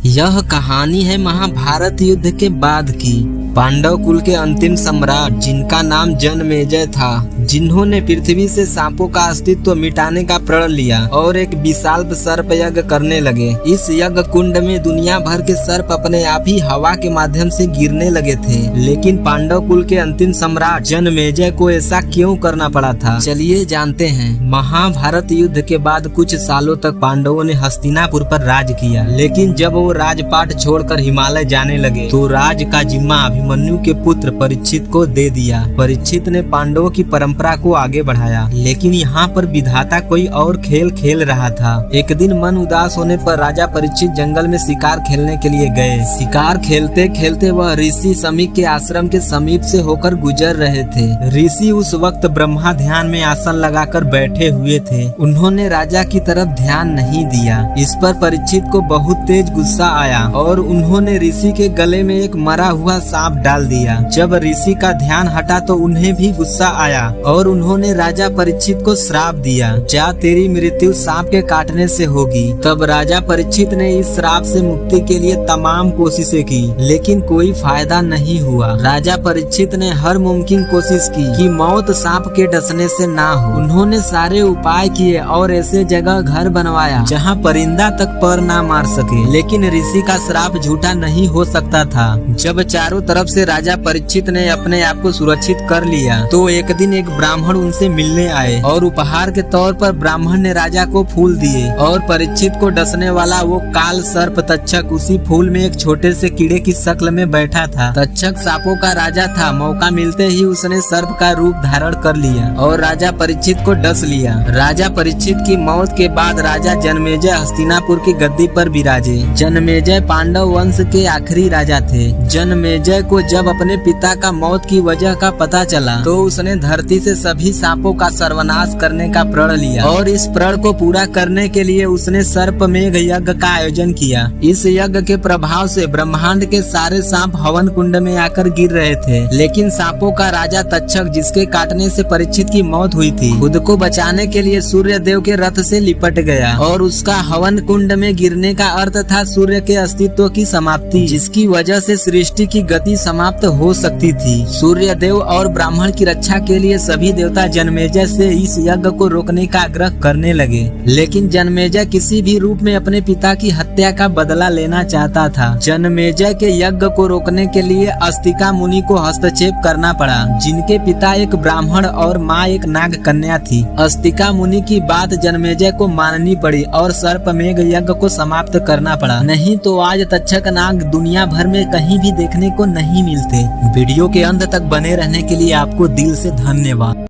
यह कहानी है महाभारत युद्ध के बाद की। पांडव कुल के अंतिम सम्राट जिनका नाम जनमेजय था, जिन्होंने पृथ्वी से सांपों का अस्तित्व मिटाने का प्रण लिया और एक विशाल सर्प यज्ञ करने लगे। इस यज्ञ कुंड में दुनिया भर के सर्प अपने आप ही हवा के माध्यम से गिरने लगे थे। लेकिन पांडव कुल के अंतिम सम्राट जनमेजय को ऐसा क्यों करना पड़ा था, चलिए जानते हैं। महाभारत युद्ध के बाद कुछ सालों तक पांडवों ने हस्तिनापुर पर राज किया, लेकिन जब वो राजपाट छोड़कर हिमालय जाने लगे तो राज का जिम्मा अभिमन्यु के पुत्र परीक्षित को दे दिया। परीक्षित ने पांडवों की परंपरा को आगे बढ़ाया, लेकिन यहाँ पर विधाता कोई और खेल खेल रहा था। एक दिन मन उदास होने पर राजा परीक्षित जंगल में शिकार खेलने के लिए गए। शिकार खेलते खेलते वह ऋषि समीक के आश्रम के समीप से होकर गुजर रहे थे। ऋषि उस वक्त ब्रह्मा ध्यान में आसन लगाकर बैठे हुए थे। उन्होंने राजा की तरफ ध्यान नहीं दिया। इस पर परीक्षित को बहुत तेज गुस्सा आया और उन्होंने ऋषि के गले में एक मरा हुआ सांप डाल दिया। जब ऋषि का ध्यान हटा तो उन्हें भी गुस्सा आया और उन्होंने राजा परीक्षित को श्राप दिया, जा तेरी मृत्यु सांप के काटने से होगी। तब राजा परीक्षित ने इस श्राप से मुक्ति के लिए तमाम कोशिशें की, लेकिन कोई फायदा नहीं हुआ। राजा परीक्षित ने हर मुमकिन कोशिश की कि मौत सांप के डसने से ना हो। उन्होंने सारे उपाय किए और ऐसे जगह घर बनवाया जहाँ परिंदा तक पर ना मार सके, लेकिन ऋषि का श्राप झूठा नहीं हो सकता था। जब चारों तरफ से राजा परीक्षित ने अपने आप को सुरक्षित कर लिया तो एक दिन एक ब्राह्मण उनसे मिलने आए और उपहार के तौर पर ब्राह्मण ने राजा को फूल दिए और परीक्षित को डसने वाला वो काल सर्प तक्षक उसी फूल में एक छोटे से कीड़े की शक्ल में बैठा था। तक्षक सांपों का राजा था। मौका मिलते ही उसने सर्प का रूप धारण कर लिया और राजा परीक्षित को डस लिया। राजा परीक्षित की मौत के बाद राजा जनमेजय हस्तिनापुर की गद्दी पर विराजे। जनमेजय पांडव वंश के आखिरी राजा थे। जनमेजय को जब अपने पिता का मौत की वजह का पता चला तो उसने धरती से सभी सांपों का सर्वनाश करने का प्रण लिया और इस प्रण को पूरा करने के लिए उसने सर्पमेघ यज्ञ का आयोजन किया। इस यज्ञ के प्रभाव से ब्रह्मांड के सारे सांप हवन कुंड में आकर गिर रहे थे, लेकिन सांपों का राजा तक्षक, जिसके काटने से परीक्षित की मौत हुई थी, खुद को बचाने के लिए सूर्य देव के रथ से लिपट गया और उसका हवन कुंड में गिरने का अर्थ था सूर्य के अस्तित्व की समाप्ति, जिसकी वजह से सृष्टि की गति समाप्त हो सकती थी। सूर्य देव और ब्राह्मण की रक्षा के लिए सभी देवता जनमेजय से इस यज्ञ को रोकने का आग्रह करने लगे, लेकिन जनमेजय किसी भी रूप में अपने पिता की हत्या का बदला लेना चाहता था। जनमेजय के यज्ञ को रोकने के लिए अस्तिका मुनि को हस्तक्षेप करना पड़ा, जिनके पिता एक ब्राह्मण और माँ एक नाग कन्या थी। अस्तिका मुनि की बात जनमेजय को माननी पड़ी और सर्पमेघ यज्ञ को समाप्त करना पड़ा, नहीं तो आज तक्षक नाग दुनिया भर में कहीं भी देखने को नहीं मिलते। वीडियो के अंत तक बने रहने के लिए आपको दिल से धन्यवाद।